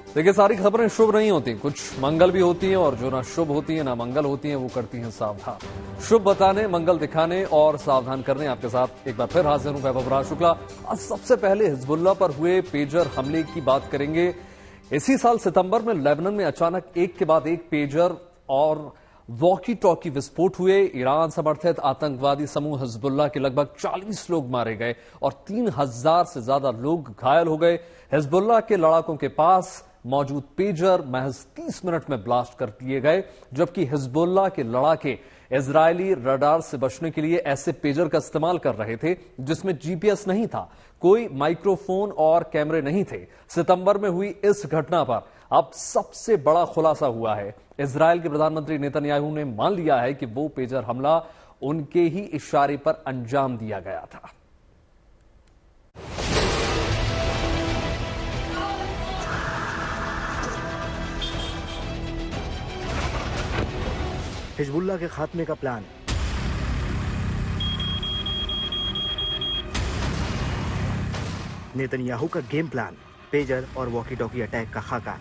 देखिए, सारी खबरें शुभ नहीं होती, कुछ मंगल भी होती हैं और जो ना शुभ होती है ना मंगल होती हैं वो करती हैं सावधान। शुभ बताने, मंगल दिखाने और सावधान करने आपके साथ एक बार फिर हाजिर हूं वैभव राज शुक्ला। आज सबसे पहले हिजबुल्लाह पर हुए पेजर हमले की बात करेंगे। इसी साल सितंबर में लेबनान में अचानक एक के बाद एक पेजर और वॉकी टॉकी विस्फोट हुए। ईरान समर्थित आतंकवादी समूह हिजबुल्लाह के लगभग 40 लोग मारे गए और 3000 से ज्यादा लोग घायल हो गए। हिजबुल्लाह के लड़ाकों के पास मौजूद पेजर महज 30 मिनट में ब्लास्ट कर दिए गए, जबकि हिजबुल्लाह के लड़ाके इजरायली रडार से बचने के लिए ऐसे पेजर का इस्तेमाल कर रहे थे जिसमें जीपीएस नहीं था, कोई माइक्रोफोन और कैमरे नहीं थे। सितंबर में हुई इस घटना पर अब सबसे बड़ा खुलासा हुआ है। इजरायल के प्रधानमंत्री नेतन्याहू ने मान लिया है कि वो पेजर हमला उनके ही इशारे पर अंजाम दिया गया था। हिजबुल्लाह के खात्मे का प्लान। नेतन्याहू का गेम प्लान, पेजर और वॉकी टॉकी अटैक का खाका।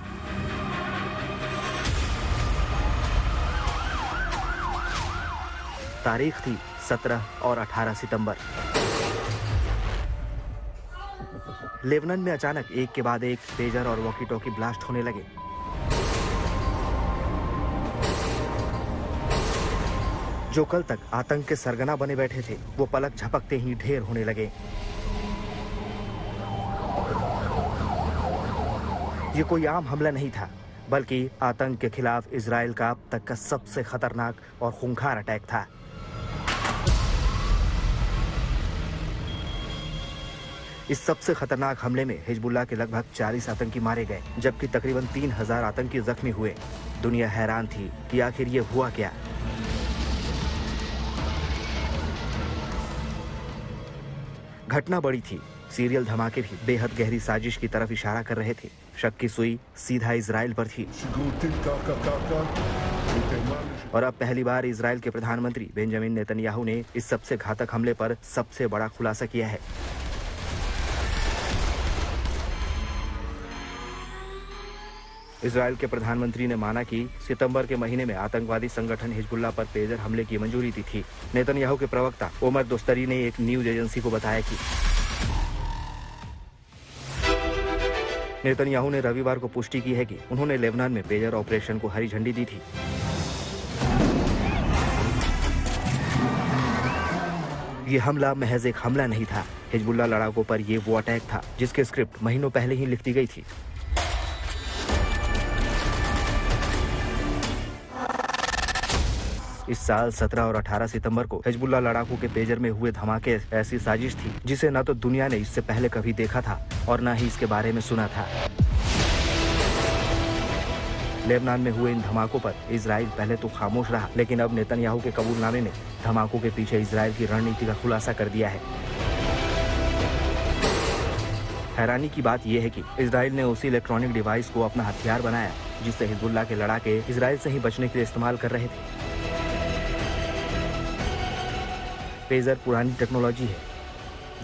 तारीख थी 17 और 18 सितंबर। लेबनान में अचानक एक के बाद एक पेजर और वॉकी टॉकी ब्लास्ट होने लगे। जो कल तक आतंक के सरगना बने बैठे थे, वो पलक झपकते ही ढेर होने लगे। ये कोई आम हमला नहीं था, बल्कि आतंक के खिलाफ इजराइल का अब तक का सबसे खतरनाक और खूंखार अटैक था। इस सबसे खतरनाक हमले में हिजबुल्लाह के लगभग 40 आतंकी मारे गए, जबकि तकरीबन 3000 आतंकी जख्मी हुए। दुनिया हैरान थी कि आखिर ये हुआ क्या। घटना बड़ी थी, सीरियल धमाके भी बेहद गहरी साजिश की तरफ इशारा कर रहे थे। शक की सुई सीधा इजराइल पर थी और अब पहली बार इजराइल के प्रधानमंत्री बेंजामिन नेतन्याहू ने इस सबसे घातक हमले पर सबसे बड़ा खुलासा किया है। इजराइल के प्रधानमंत्री ने माना कि सितंबर के महीने में आतंकवादी संगठन हिजबुल्लाह पर पेजर हमले की मंजूरी दी थी। नेतन्याहू के प्रवक्ता ओमर दोस्तरी ने एक न्यूज एजेंसी को बताया कि नेतन्याहू ने रविवार को पुष्टि की है कि उन्होंने लेबनान में पेजर ऑपरेशन को हरी झंडी दी थी। ये हमला महज एक हमला नहीं था। हिजबुल्लाह लड़ाकों पर ये वो अटैक था जिसके स्क्रिप्ट महीनों पहले ही लिख दी गई थी। इस साल 17 और 18 सितंबर को हिजबुल्लाह लड़ाकों के पेजर में हुए धमाके ऐसी साजिश थी जिसे न तो दुनिया ने इससे पहले कभी देखा था और न ही इसके बारे में सुना था। लेबनान में हुए इन धमाकों पर इजराइल पहले तो खामोश रहा, लेकिन अब नेतन्याहू के कबूलनामे ने धमाकों के पीछे इजराइल की रणनीति का खुलासा कर दिया है। हैरानी की बात यह है कि इजराइल ने उसी इलेक्ट्रॉनिक डिवाइस को अपना हथियार बनाया जिससे हिजबुल्लाह के लड़ाके इजराइल से ही बचने के लिए इस्तेमाल कर रहे थे। पेजर पुरानी टेक्नोलॉजी है,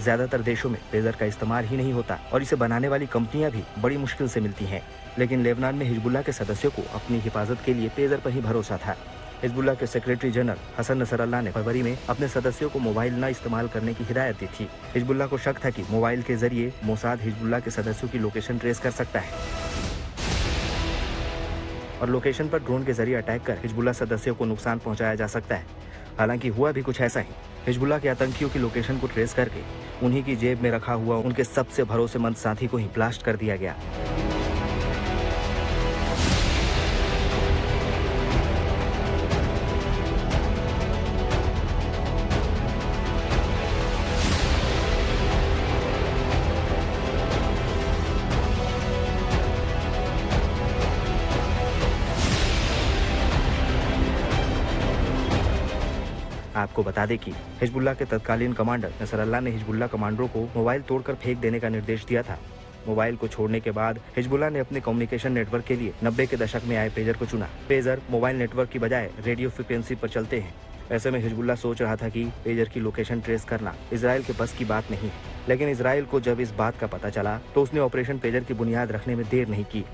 ज्यादातर देशों में पेजर का इस्तेमाल ही नहीं होता और इसे बनाने वाली कंपनियां भी बड़ी मुश्किल से मिलती हैं। लेकिन लेबनान में हिजबुल्लाह के सदस्यों को अपनी हिफाजत के लिए पेजर पर ही भरोसा था। हिजबुल्लाह के सेक्रेटरी जनरल हसन नसरल्लाह ने फरवरी में अपने सदस्यों को मोबाइल न इस्तेमाल करने की हिदायत दी थी। हिजबुल्लाह को शक था कि मोबाइल के जरिए मोसाद हिजबुल्लाह के सदस्यों की लोकेशन ट्रेस कर सकता है और लोकेशन पर ड्रोन के जरिए अटैक कर हिजबुल्लाह सदस्यों को नुकसान पहुंचाया जा सकता है। हालांकि हुआ भी कुछ ऐसा ही। हिजबुल्लाह के आतंकियों की लोकेशन को ट्रेस करके उन्हीं की जेब में रखा हुआ उनके सबसे भरोसेमंद साथी को ही ब्लास्ट कर दिया गया। आपको बता दें कि हिजबुल्लाह के तत्कालीन कमांडर नसरल्लाह ने हिजबुल्लाह कमांडरों को मोबाइल तोड़कर फेंक देने का निर्देश दिया था। मोबाइल को छोड़ने के बाद हिजबुल्लाह ने अपने कम्युनिकेशन नेटवर्क के लिए 90 के दशक में आए पेजर को चुना। पेजर मोबाइल नेटवर्क की बजाय रेडियो फ्रिक्वेंसी पर चलते हैं। ऐसे में हिजबुल्लाह सोच रहा था कि पेजर की लोकेशन ट्रेस करना इजराइल के बस की बात नहीं है। लेकिन इजराइल को जब इस बात का पता चला तो उसने ऑपरेशन पेजर की बुनियाद रखने में देर नहीं की।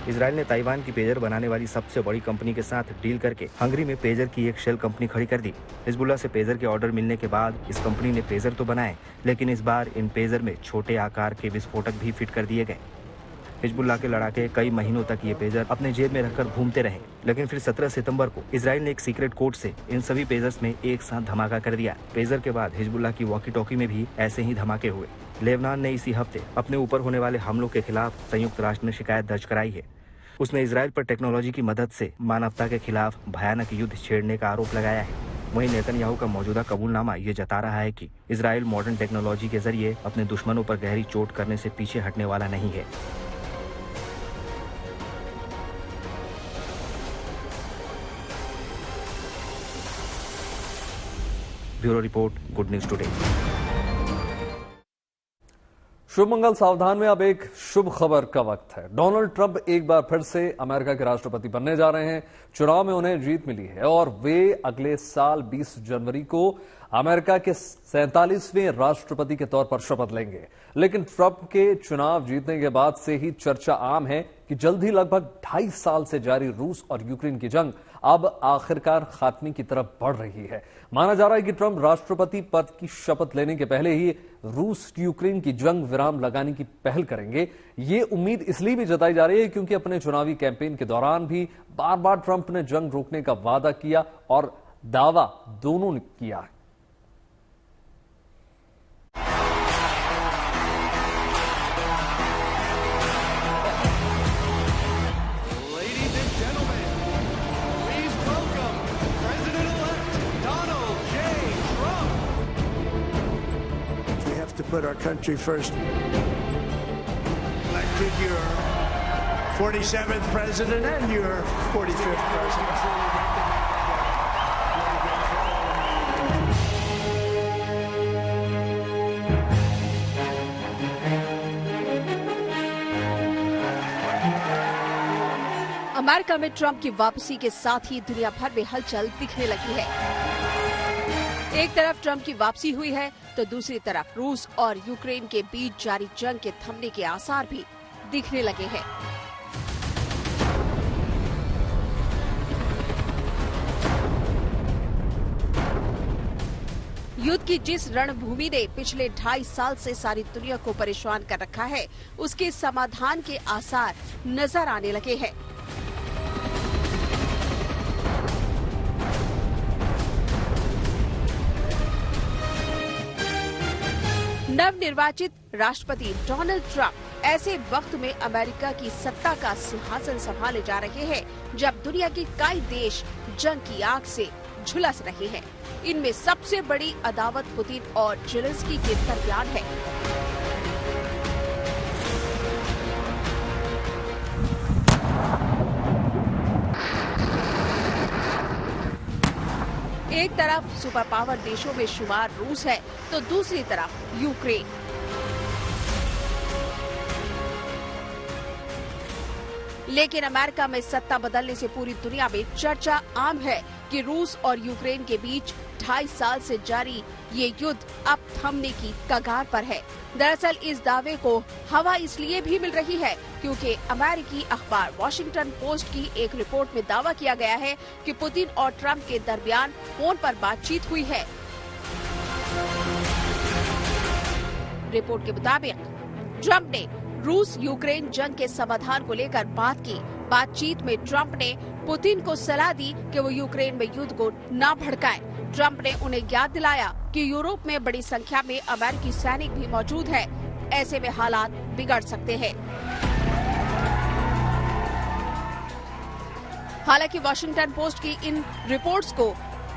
इजराइल ने ताइवान की पेजर बनाने वाली सबसे बड़ी कंपनी के साथ डील करके हंगरी में पेजर की एक शेल कंपनी खड़ी कर दी। हिजबुल्लाह से पेजर के ऑर्डर मिलने के बाद इस कंपनी ने पेजर तो बनाए, लेकिन इस बार इन पेजर में छोटे आकार के विस्फोटक भी फिट कर दिए गए। हिजबुल्लाह के लड़ाके कई महीनों तक ये पेजर अपने जेब में रखकर घूमते रहे, लेकिन फिर 17 सितंबर को इजराइल ने एक सीक्रेट कोड से इन सभी पेजर्स में एक साथ धमाका कर दिया। पेजर के बाद हिजबुल्लाह की वॉकी टॉकी में भी ऐसे ही धमाके हुए। लेबनान ने इसी हफ्ते अपने ऊपर होने वाले हमलों के खिलाफ संयुक्त राष्ट्र में शिकायत दर्ज कराई है। उसने इजराइल पर टेक्नोलॉजी की मदद से मानवता के खिलाफ भयानक युद्ध छेड़ने का आरोप लगाया है। वहीं नेतन्याहू का मौजूदा कबूलनामा ये जता रहा है कि इजराइल मॉडर्न टेक्नोलॉजी के जरिए अपने दुश्मनों पर गहरी चोट करने से पीछे हटने वाला नहीं है। Bureau report, good news today. Shubh Mangal Saavdhan में अब एक शुभ खबर का वक्त है। डोनाल्ड ट्रंप एक बार फिर से अमेरिका के राष्ट्रपति बनने जा रहे हैं। चुनाव में उन्हें जीत मिली है और वे अगले साल 20 जनवरी को अमेरिका के 47वें राष्ट्रपति के तौर पर शपथ लेंगे। लेकिन ट्रंप के चुनाव जीतने के बाद से ही चर्चा आम है कि जल्द ही लगभग 2.5 साल से जारी रूस और यूक्रेन की जंग अब आखिरकार खात्मे की तरफ बढ़ रही है। माना जा रहा है कि ट्रंप राष्ट्रपति पद की शपथ लेने के पहले ही रूस यूक्रेन की जंग विराम लगाने की पहल करेंगे। ये उम्मीद इसलिए भी जताई जा रही है क्योंकि अपने चुनावी कैंपेन के दौरान भी बार बार ट्रंप ने जंग रोकने का वादा किया और दावा दोनों ने किया। To put our country first. Elected your 47th president and your 45th president. America में ट्रंप की वापसी के साथ ही दुनिया भर में हलचल दिखने लगी है। एक तरफ ट्रंप की वापसी हुई है तो दूसरी तरफ रूस और यूक्रेन के बीच जारी जंग के थमने के आसार भी दिखने लगे हैं। युद्ध की जिस रणभूमि ने पिछले 2.5 साल से सारी दुनिया को परेशान कर रखा है, उसके समाधान के आसार नजर आने लगे हैं। नवनिर्वाचित राष्ट्रपति डोनाल्ड ट्रंप ऐसे वक्त में अमेरिका की सत्ता का सिंहासन संभाले जा रहे हैं जब दुनिया के कई देश जंग की आग से झुलस रहे हैं। इनमें सबसे बड़ी अदावत पुतिन और जेलेंस्की के दरमियान है। एक तरफ सुपर पावर देशों में शुमार रूस है तो दूसरी तरफ यूक्रेन। लेकिन अमेरिका में सत्ता बदलने से पूरी दुनिया में चर्चा आम है कि रूस और यूक्रेन के बीच 2.5 साल से जारी ये युद्ध अब थमने की कगार पर है। दरअसल इस दावे को हवा इसलिए भी मिल रही है क्योंकि अमेरिकी अखबार वॉशिंगटन पोस्ट की एक रिपोर्ट में दावा किया गया है कि पुतिन और ट्रंप के दरमियान फोन पर बातचीत हुई है। रिपोर्ट के मुताबिक ट्रंप ने रूस यूक्रेन जंग के समाधान को लेकर बात की। बातचीत में ट्रंप ने पुतिन को सलाह दी कि वो यूक्रेन में युद्ध को न भड़काए। ट्रंप ने उन्हें याद दिलाया कि यूरोप में बड़ी संख्या में अमेरिकी सैनिक भी मौजूद है, ऐसे में हालात बिगड़ सकते हैं। हालांकि वॉशिंगटन पोस्ट की इन रिपोर्ट्स को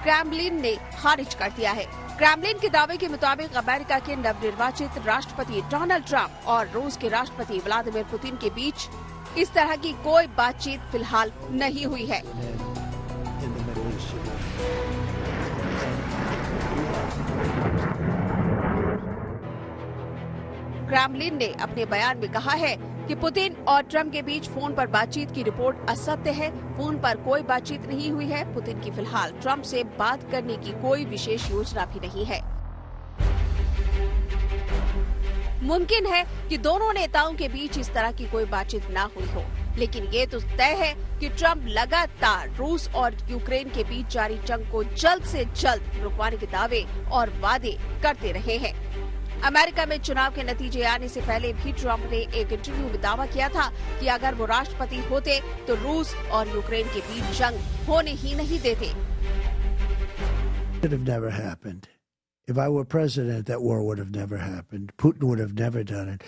क्रेमलिन ने खारिज कर दिया है। क्रेमलिन के दावे के मुताबिक अमेरिका के नवनिर्वाचित राष्ट्रपति डोनाल्ड ट्रंप और रूस के राष्ट्रपति व्लादिमीर पुतिन के बीच इस तरह की कोई बातचीत फिलहाल नहीं हुई है। क्रेमलिन ने अपने बयान में कहा है कि पुतिन और ट्रंप के बीच फोन पर बातचीत की रिपोर्ट असत्य है। फोन पर कोई बातचीत नहीं हुई है। पुतिन की फिलहाल ट्रंप से बात करने की कोई विशेष योजना भी नहीं है। मुमकिन है कि दोनों नेताओं के बीच इस तरह की कोई बातचीत न हुई हो। लेकिन ये तो तय है कि ट्रंप लगातार रूस और यूक्रेन के बीच जारी जंग को जल्द से जल्द रुकवाने के दावे और वादे करते रहे हैं। अमेरिका में चुनाव के नतीजे आने से पहले भी ट्रंप ने एक इंटरव्यू में दावा किया था कि अगर वो राष्ट्रपति होते तो रूस और यूक्रेन के बीच जंग होने ही नहीं देते। It would have never happened. If I were president, that war would have never happened. Putin would have never done it.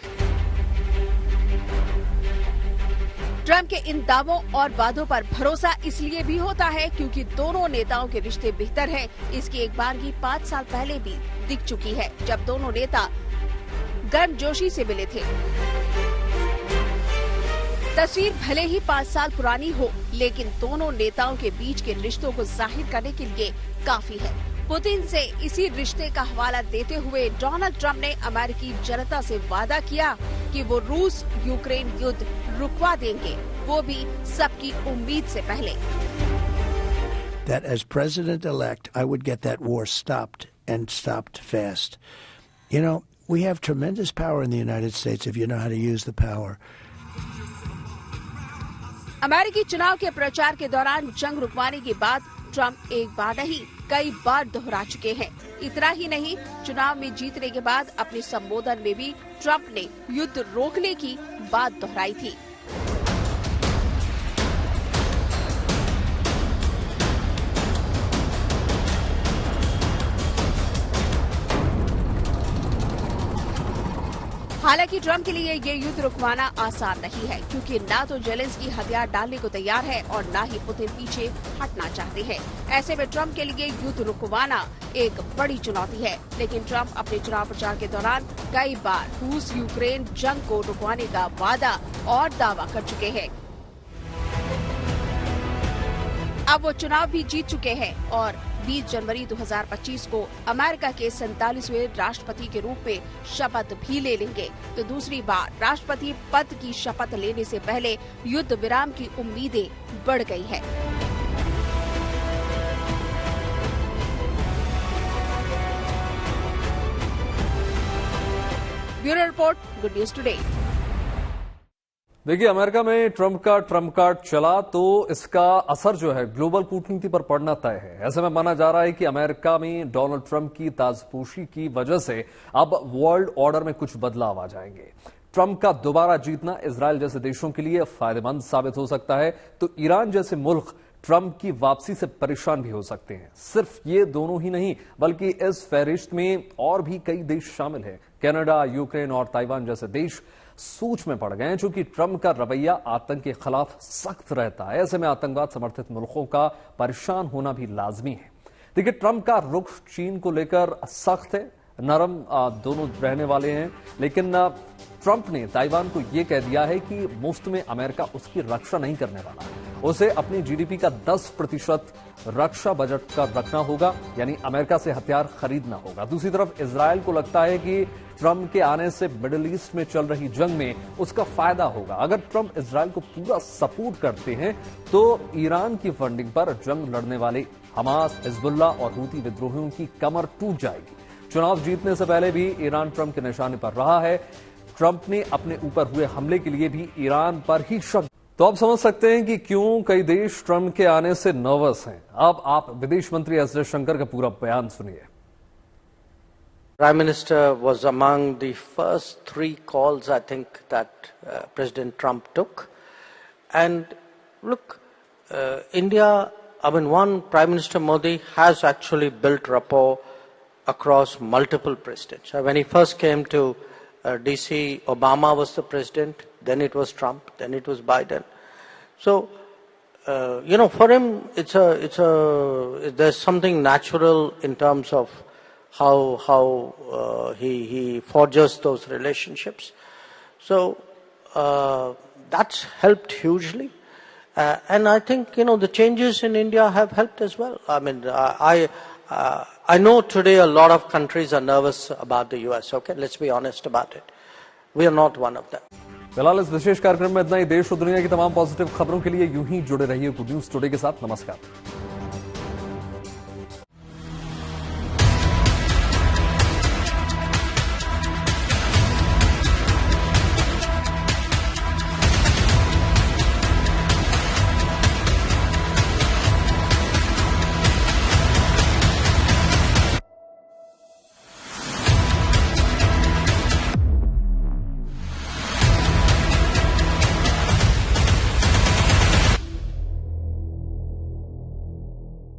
Trump के इन दावों और वादों पर भरोसा इसलिए भी होता है क्योंकि दोनों नेताओं के रिश्ते बेहतर हैं। इसकी एक बारगी 5 साल पहले भी दिख चुकी है, जब दोनों नेता गर्मजोशी से मिले थे। तस्वीर भले ही 5 साल पुरानी हो, लेकिन दोनों नेताओं के बीच के रिश्तों को जाहिर करने के लिए काफी है। पुतिन से इसी रिश्ते का हवाला देते हुए डोनाल्ड ट्रंप ने अमेरिकी जनता से वादा किया कि वो रूस यूक्रेन युद्ध रुकवा देंगे, वो भी सबकी उम्मीद से पहले। That as president-elect, I would get that war stopped and stopped fast. You know, we have tremendous power in the United States if you know how to use the power. अमेरिकी चुनाव के प्रचार के दौरान जंग रुकवाने की बात ट्रंप एक बार नहीं कई बार दोहरा चुके हैं। इतना ही नहीं, चुनाव में जीतने के बाद अपने संबोधन में भी ट्रंप ने युद्ध रोकने की बात दोहराई थी। हालांकि ट्रंप के लिए ये युद्ध रुकवाना आसान नहीं है, क्योंकि ना तो जेलेंस्की हथियार डालने को तैयार है और ना ही पुतिन पीछे हटना चाहते हैं। ऐसे में ट्रंप के लिए युद्ध रुकवाना एक बड़ी चुनौती है। लेकिन ट्रंप अपने चुनाव प्रचार के दौरान कई बार रूस यूक्रेन जंग को रुकवाने का वादा और दावा कर चुके हैं। अब वो चुनाव भी जीत चुके हैं और 20 जनवरी 2025 को अमेरिका के 47वें राष्ट्रपति के रूप में शपथ भी ले लेंगे। तो दूसरी बार राष्ट्रपति पद की शपथ लेने से पहले युद्ध विराम की उम्मीदें बढ़ गई है। Bureau report, good news today. देखिए, अमेरिका में ट्रंप कार्ड चला तो इसका असर जो है ग्लोबल कूटनीति पर पड़ना तय है। ऐसे में माना जा रहा है कि अमेरिका में डोनाल्ड ट्रंप की ताजपोशी की वजह से अब वर्ल्ड ऑर्डर में कुछ बदलाव आ जाएंगे। ट्रंप का दोबारा जीतना इजरायल जैसे देशों के लिए फायदेमंद साबित हो सकता है, तो ईरान जैसे मुल्क ट्रंप की वापसी से परेशान भी हो सकते हैं। सिर्फ ये दोनों ही नहीं, बल्कि इस फहरिस्त में और भी कई देश शामिल हैं। कनाडा, यूक्रेन और ताइवान जैसे देश सोच में पड़ गए हैं, चूंकि ट्रंप का रवैया आतंक के खिलाफ सख्त रहता है। ऐसे में आतंकवाद समर्थित मुल्कों का परेशान होना भी लाजमी है। देखिए, ट्रंप का रुख चीन को लेकर सख्त है, नरम दोनों रहने वाले हैं, लेकिन ट्रंप ने ताइवान को यह कह दिया है कि मुफ्त में अमेरिका उसकी रक्षा नहीं करने वाला। उसे अपनी जीडीपी का 10% रक्षा बजट का रखना होगा, यानी अमेरिका से हथियार खरीदना होगा। दूसरी तरफ इजरायल को लगता है कि ट्रंप के आने से मिडिल ईस्ट में चल रही जंग में उसका फायदा होगा। अगर ट्रंप इजरायल को पूरा सपोर्ट करते हैं तो ईरान की फंडिंग पर जंग लड़ने वाले हमास, हिजबुल्ला और हूती विद्रोहियों की कमर टूट जाएगी। चुनाव जीतने से पहले भी ईरान ट्रंप के निशाने पर रहा है। ट्रंप ने अपने ऊपर हुए हमले के लिए भी ईरान पर ही शक। तो आप समझ सकते हैं कि क्यों कई देश ट्रंप के आने से नर्वस हैं। अब आप विदेश मंत्री एस जयशंकर का पूरा बयान सुनिए। Prime Minister was among the first 3 calls, I think, that President Trump took. And look, India, I mean, Prime Minister Modi has actually built rapport across multiple presidents. When he first came to DC, Obama was the president, then it was Trump, then it was Biden. So, for him, there's something natural in terms of how he forges those relationships. So that's helped hugely, and I think the changes in India have helped as well. I mean, I know today a lot of countries are nervous about the US. Okay, let's be honest about it. We are not one of them. फिलहाल इस विशेष कार्यक्रम में इतना ही। देश और दुनिया की तमाम पॉजिटिव खबरों के लिए यूं ही जुड़े रहिए गुड न्यूज टुडे के साथ। नमस्कार।